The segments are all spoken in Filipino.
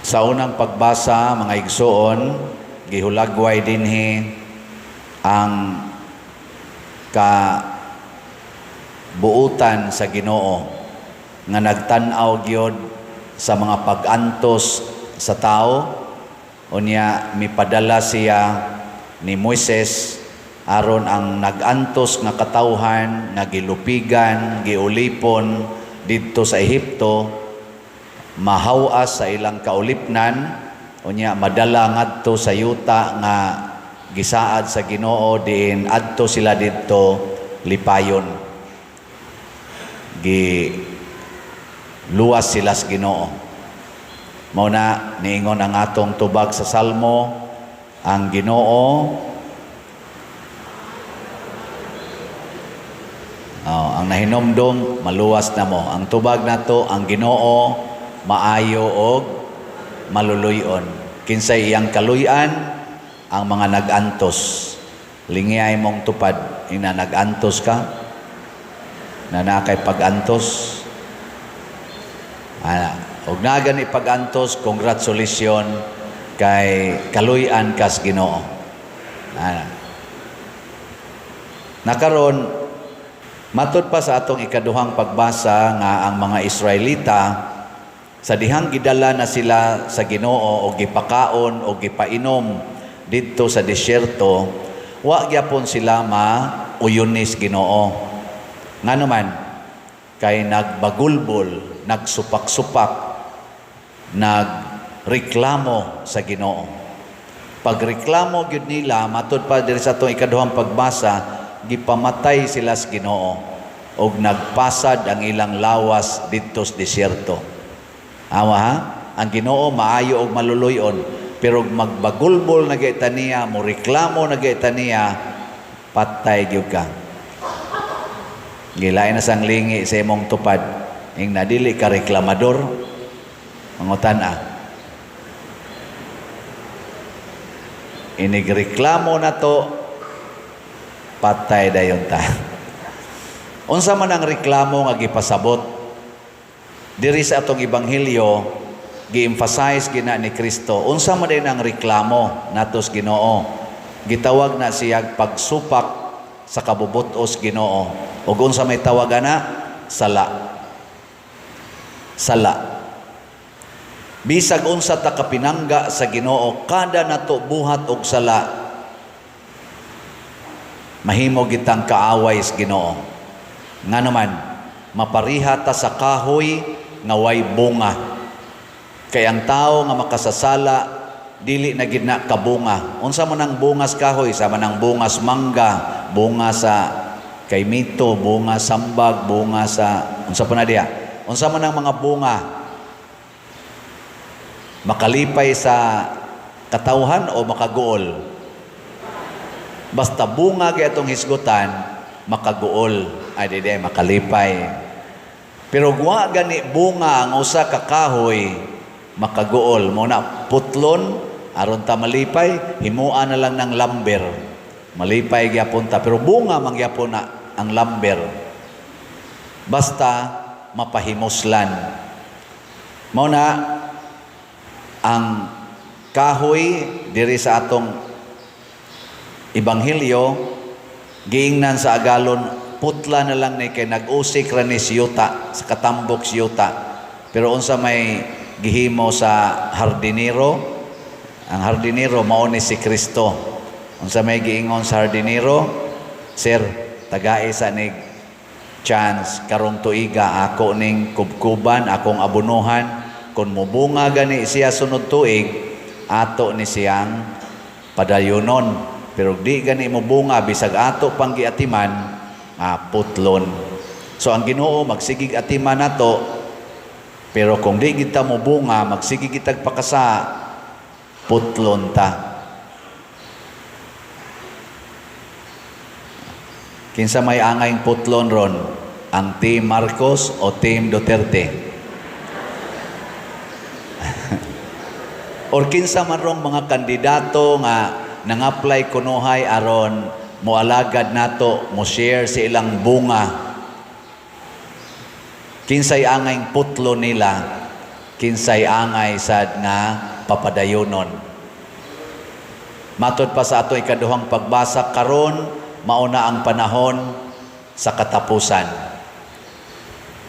Sa unang pagbasa, mga igsoon, gihulagway dinhi ang kabuutan sa Ginoo nga nagtan-aw gyud sa mga pag-antos sa tao. Unya mipadala siya ni Moises aron ang nag-antos nga katawhan nga gilupigan, giulipon didto sa Ehipto mahawas sa ilang kaulipnan, unya madala ngadto sa yuta nga gisaad sa Ginoo diin adto sila didto lipayon. Luwas sila sa Ginoo. Mao na niingon ang atong tubag sa Salmo, ang Ginoo ang nahinomdom maluwas na mo. Ang tubag nato, ang Ginoo maayo og maluluyon. Kinsay iyang kaluyan ang mga nag-antos. Lingiyay mong tupad, ina nag-antos ka, na nakay pag-antos. Og na gani pag-antos, congratulations kay kaluyan kas Ginoo. Nakaron, matud pa sa atong ikaduhang pagbasa nga ang mga Israelita sa dihang gidala na sila sa Ginoo o gipakaon o gipainom didto sa desyerto, wa gyapon sila mauyunis Ginoo. Nganuman kay nagbagulbol, nagsupak-supak, nagreklamo sa Ginoo. Pagreklamo gyud nila, matud pa diri sa atong ikaduhang pagbasa, gipamatay sila sa Ginoo og nagpasad ang ilang lawas didto sa desyerto. Awa ha? Ang Ginoo maayo og maluluyon, pero magbagulbol na gayta niya, mo reklamo na gayta niya, patay gyud ka. Gilain na sang lingi sa imong tupad, ing nadili ka reklamador, mangutan-a. Inigreklamo na to, patay dayon ta. Unsa man ang reklamo nga gipasabot diri sa atong ebanghelyo, gi-emphasize gina ni Kristo. Unsa man din ang reklamo natos Ginoo? Gitawag na siya pagsupak sa kabubutos Ginoo. Ug unsa may tawagan na? Sala. Sala. Bisag unsa ta kapinangga sa Ginoo, kada nato buhat og sala, mahimo gitang kaaway sa Ginoo. Nga naman, mapariha ta sa kahoy nga way bunga. Kay ang tao nga makasasala, dili na gid na kabunga. Unsa man ang bungas kahoy? Sama ng bungas mangga, bunga sa kaimito, bunga sambag, bunga sa unsa pa na diya? Unsa man ang mga bunga makalipay sa katawhan o makaguol? Basta bunga kay atong hisgutan, makaguol, ay di makalipay. Pero guwa gani bunga ang usa ka kahoy, makaguol. Muna putlon, aron ta malipay, himuan na lang ng lamber. Malipay gyapon ta, pero bunga mangyapon na ang lamber. Basta mapahimuslan. Muna ang kahoy diri sa atong ebanghelyo, giingnan sa agalon, putla na lang ni kay nag-usik ra ni siyuta, sa katambok siyuta. Pero unsa may gihimo sa hardinero? Ang hardinero mao ni si Kristo. Unsa may giingon sa hardinero? Sir, tagai sa nig chance karong tuiga ako ning kubkuban, akong abunuhan. Kung mubunga gani siya sunod tuig, ato ni siyang padayonon. Pero di gani mubunga, bisag ato pang giatiman, putlon. So ang Ginoo magsigig atiman nato, pero kung di kita mo bunga, magsigig kitag pakasa, putlon ta. Kinsa may angayng putlon ron? Ang Team Marcos o Team Duterte? Or kinsa man rong mga kandidato nga nang-apply kunuhay aron moalagad nato, mo share sa ilang bunga. Kinsay angayng putlo nila, kinsay angay sad nga papadayonon. Matod pa sa ato ikaduhang pagbasa karon, mauna ang panahon sa katapusan.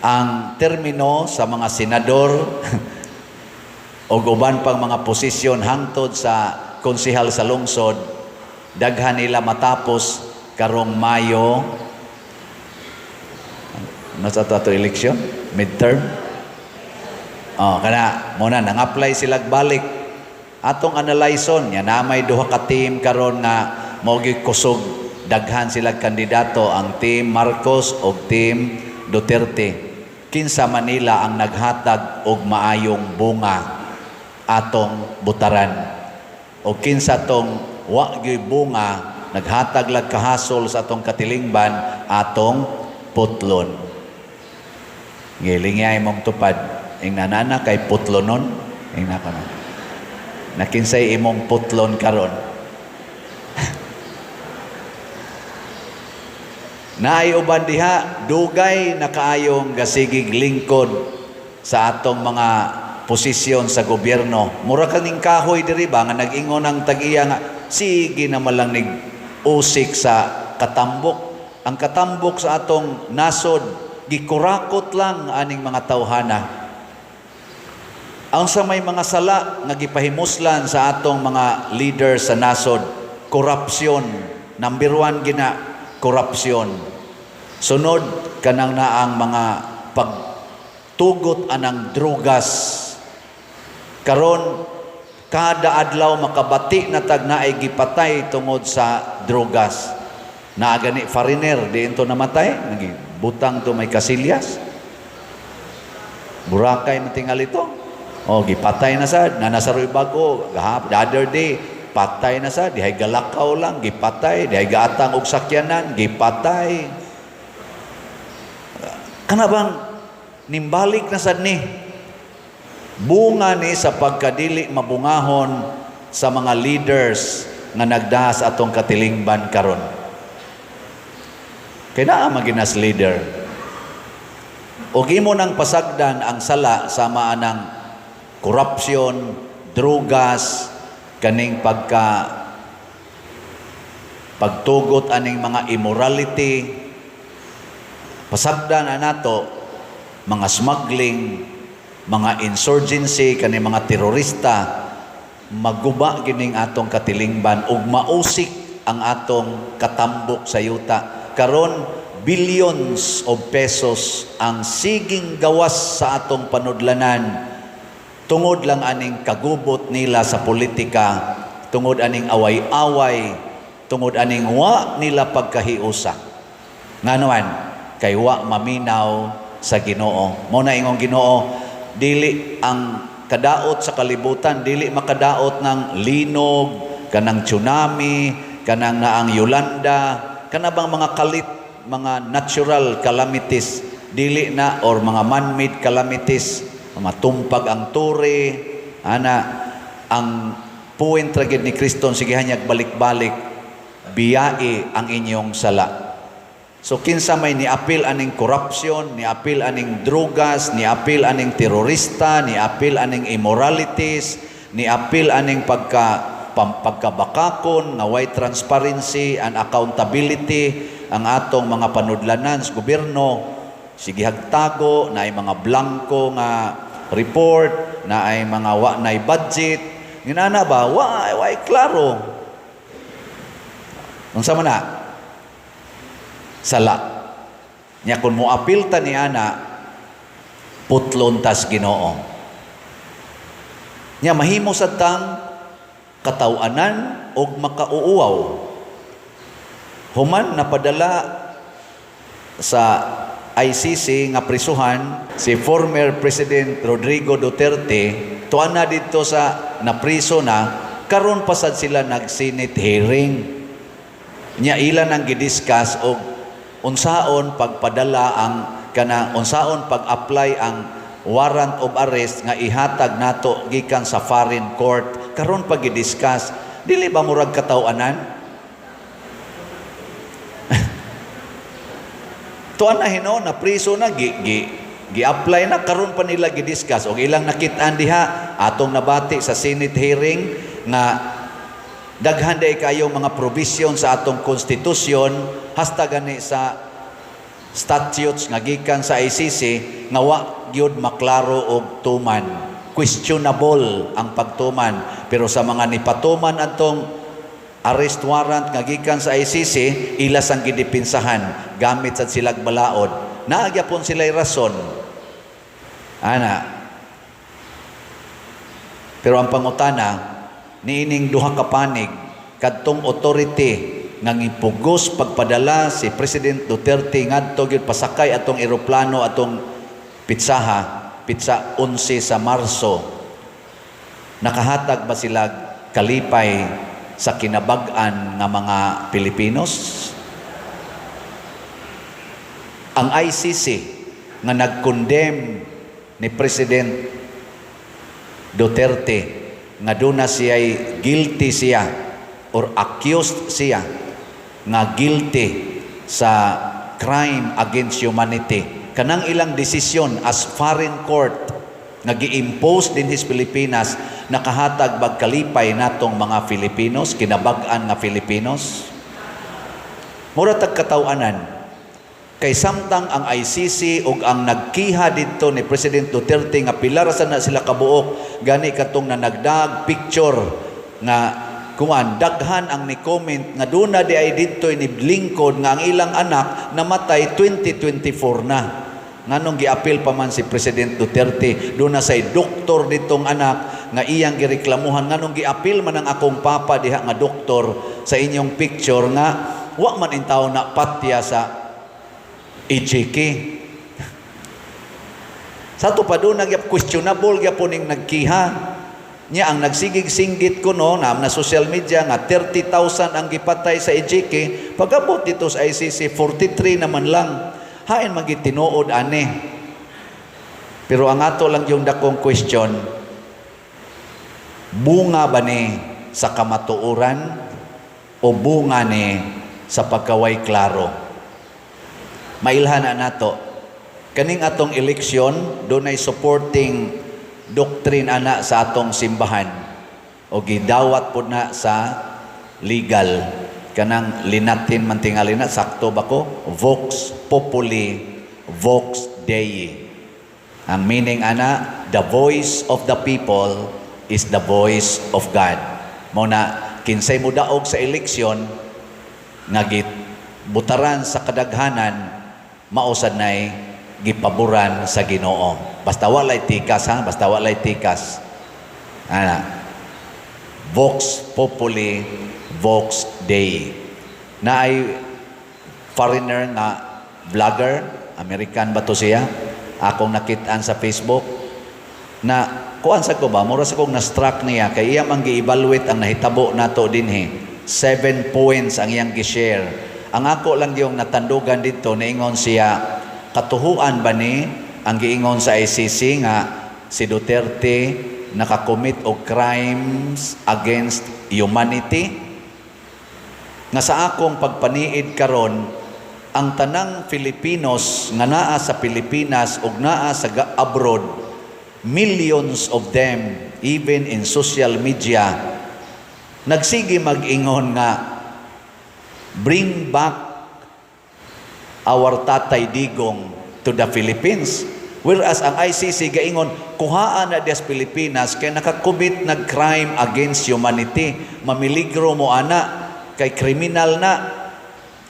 Ang termino sa mga senador o uban pang mga posisyon hangtod sa konsehal sa lungsod, daghan nila matapos karong Mayo. Ano sa ato eleksyon? Midterm? Kana muna nang-apply sila balik. Atong analyson nya na may duha ka team karon nga mao gyud kusog daghan sila kandidato, ang team Marcos o team Duterte. Kinsa Manila ang naghatag og maayong bunga atong butaran, o kinsa tong wa gyud bunga naghatag lag kahasol sa atong katilingban atong putlon. Gilingay mong tupad ing nanana kay putlonon ing nakana na kinsay imong putlon karon. Naay uban diha dugay na kaayong gasigig lingkod sa atong mga posisyon sa gobyerno. Mura kaning kahoy diri ba nga nag-ingon ang tag-iya nga sige na malang nig usik sa katambok. Ang katambok sa atong nasod gikurakot lang aning mga tawhana. Ang sa may mga sala nga gipahimuslan sa atong mga leader sa nasod, korupsyon. Number 1 gina, korupsyon. Sunod kanang naang mga pagtugot anang drugas. Karon kada adlaw makabati na tag naay gipatay tungod sa drugas. Naagani foreigner diin to namatay, butang to may kasilyas. Burakay matingal ito. Gipatay na sad, nanasaroy bago, the other day, patay na sad, dihay galakaw lang, gipatay, dihay gaatang og sakyanan, gipatay. Kana bang nimbalik na sad ni? Bunga ni sa pagkadili mabungahon sa mga leaders nga nagdahas atong katilingban karon. Kaya naa maginas leader. O gimo nang pasagdan ang sala sama anang korupsyon, drugas, kaning pagtugot aning mga immorality, pasagdan na nato, mga smuggling, mga insurgency, kaning mga terorista, maguba gining atong katilingban ug mausik ang atong katambok sa yuta. Karon billions of pesos ang siging gawas sa atong panudlanan tungod lang aning kagubot nila sa politika, tungod aning away-away, tungod aning wa nila pagkahiusa. Nga naman, kay wa maminaw sa Ginoo. Mo na ingong Ginoo, dili ang kadaot sa kalibutan, dili makadaot ng linog, kanang tsunami, kanang naang Yolanda, kanabang mga kalit, mga natural calamities, dili na, or mga man-made calamities, matumpag ang turi, ang puwin traged ni Kristo, sige hanyag balik-balik, biyai ang inyong sala. So kinsa may niapil aning korupsyon, niapil aning drugas, niapil aning terorista, niapil aning immoralities, niapil aning pagkabakakon, nga way transparency and accountability ang atong mga panudlanan sa gobyerno, sige hagtago na ay mga blanco nga report, na ay mga wa na budget, ginana ba wa klaro. Unsa man na sala nya kun moapil ta ni ana putlon tas Ginoo nya mahimo sad tang kataw-anan og makauuaw. Human napadala sa ICC nga prisuhan si former President Rodrigo Duterte, tuan na dito sa napriso na, karon pa sad sila nag-Senate hearing. Nya ilan ang gidiscuss og unsaon pagpadala ang unsaon pag-apply ang warrant of arrest nga ihatag nato gikan sa foreign court. Karon pa gidiscuss, dili ba murag kataw-anan? Tuan na hino, na priso na, gi-apply na karon pa nila gidiscuss og ilang nakit-an diha atong nabati sa Senate hearing nga daghan day kayo mga provision sa atong konstitusyon hasta gani sa statutes nga gikan sa ICC nga wa gyud maklaro og tuman, questionable ang pagtuman. Pero sa mga nipatuman atong arrest warrant nga gikan sa ICC, ilas ang gidipinsahan gamit sa silag balaod. Naagyapon sila'y rason. Ana. Pero ang pangutana, niining duha ka panig kadtong authority nga gipugos pagpadala si President Duterte ngadto gyud pasakay atong eroplano atong pitsa 11 sa Marso. Nakahatag ba sila kalipay sa kinabag-an nga mga Pilipinos? Ang ICC nga nag-condemn ni President Duterte nga doon na siya'y guilty siya or accused siya nga guilty sa crime against humanity. Kanang ilang desisyon as foreign court nga gi-impose din his Pilipinas, nakahatag bagkalipay natong mga Filipinos, kinabag-an nga Filipinos. Mura tag katawanan kay samtang ang ICC ug ang nagkiha didto ni President Duterte nga pilar sa na sila kabuok gani katong nanagdag picture nga kuan daghan ang ni comment nga duna di ay didto ni lingkod nga ang ilang anak namatay 2024 na. Nganong giapil pa man si President Duterte duna say doktor ditong anak nga iyang gireklamuhan nganong giapil man ang akong papa diha nga doktor sa inyong picture nga wa man intaw na patya sa EJK. Sa to pa doon questionable gyapon ning nagkiha niya ang nagsigig-singgit ko no na social media nga 30,000 ang gipatay sa EJK pagabot dito sa ICC 43 naman lang hain magitinuod ani. Pero ang ato lang yung dakong question, bunga ba ni sa kamatuoran o bunga ni sa pagkaway klaro? Mailhan na nato kaning atong eleksyon dunay supporting doctrine ana sa atong simbahan o gidawat pud na sa legal kanang linatin man tingali na sakto ba ko vox populi vox dei. Ang meaning ana, the voice of the people is the voice of God. Mo na kinsay mo daog sa eleksyon nga butaran sa kadaghanan mausad na'y gipaboran sa Ginoo. Basta walay tikas ha, basta walay tikas. Ana. Vox populi, vox dei. Na ay foreigner nga vlogger, American ba to siya? Akong nakitaan sa Facebook na kuan sa ko ba, mura sa kong na-struck niya kay iya man gi-evaluate ang nahitabo nato dinhi. 7 points ang iyang gi-share. Ang ako lang yung natandugan dito, naingon siya, katuhuan ba ni ang giingon sa ICC nga si Duterte nakakommit og crimes against humanity? Nga sa akong pagpaniid karon, ang tanang Filipinos nga naa sa Pilipinas ug naa sa abroad, millions of them, even in social media, nagsige mag-ingon nga, bring back our Tatay Digong to the Philippines. Whereas ang ICC gaingon, kuhaan na des Pilipinas kay nakakomit nag crime against humanity. Mamiligro mo ana, kay kriminal na,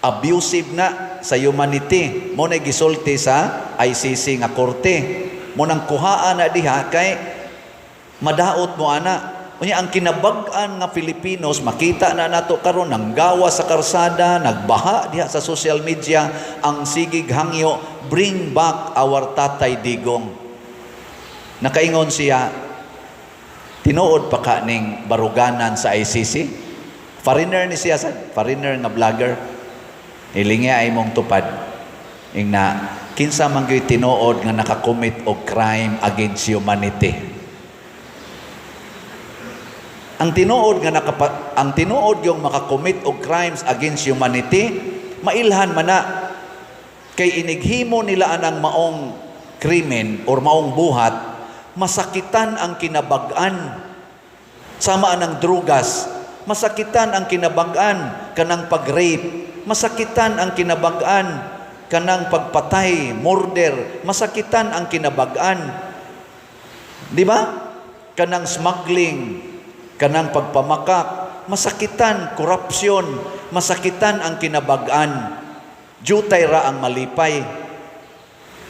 abusive na sa humanity. Mo na gisulti sa ICC nga korte. Mo nang kuhaan na diha kay madaot mo ana. Unya ang kinabag-an nga Filipinos, makita na nato karon nang gawa sa karsada, nagbaha diha sa social media, ang sigig hangyo, bring back our Tatay Digong. Nakaingon siya, tinuod pa ka ning baruganan sa ICC. Foreigner ni siya, foreigner nga vlogger. Ilingi ay mong tupad. Ing na, kinsa man gyud tinuod nga nakakommit og crime against humanity. Ang tinuod yung makakommit og crimes against humanity, mailhan man na kay inighimo nila anang maong krimen or maong buhat, masakitan ang kinabag-an. Sama ng drugas, masakitan ang kinabag-an kanang pag-rape, masakitan ang kinabag-an kanang pagpatay, murder, masakitan ang kinabag-an. Di ba? Kanang smuggling, kanang pagpamakak, masakitan, korupsyon, masakitan ang kinabag-an. Jutay ra ang malipay.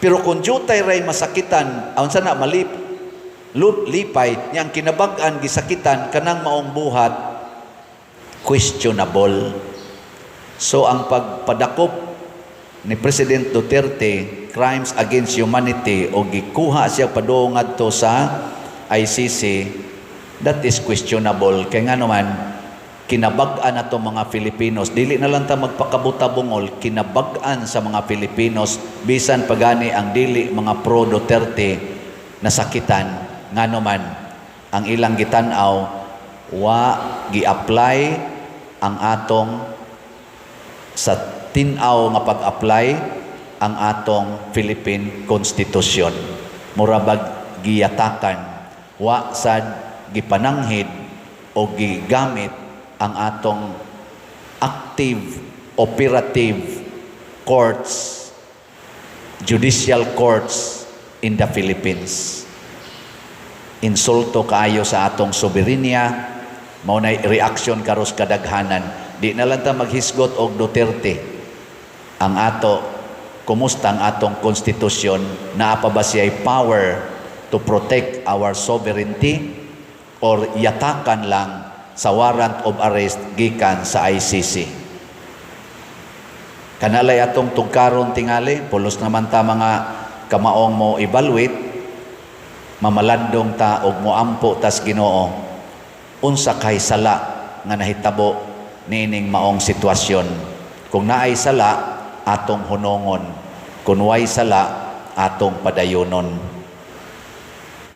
Pero kung jutay ra'y masakitan, aun sana lipay, niyang kinabag-an, gisakitan, kanang maong buhat, questionable. So ang pagpadakop ni President Duterte, crimes against humanity, o gikuha siya padung ngadto sa ICC, that is questionable. Kaya nga naman, kinabag-an na to mga Filipinos. Dili na lang ta magpakabuta-bungol, kinabag-an sa mga Filipinos, bisan pagani ang dili mga pro-Duterte nasakitan. Nga naman, ang ilang gitanaw, wa gi-apply ang atong sa tinaw nga pag-apply ang atong Philippine Constitution. Murabag giyatakan, wa sad gipananghid o gigamit ang atong active, operative courts, judicial courts in the Philippines. Insulto kaayo sa atong soberenya, mao nay reaksyon karos kadaghanan. Di na lang ta maghisgot og Duterte. Ang ato, kumusta ang atong konstitusyon, naa pa ba siya'y power to protect our sovereignty, or yatakan lang sa warrant of arrest gikan sa ICC. Kanalay atong tugkaron tingali, pulos naman ta mga kamaong mo evaluate, mamalandong ta og moampo tas Ginoo, unsa kay sala nga nahitabo nining maong sitwasyon. Kung naay sala, atong hunongon. Kung way sala, atong padayonon.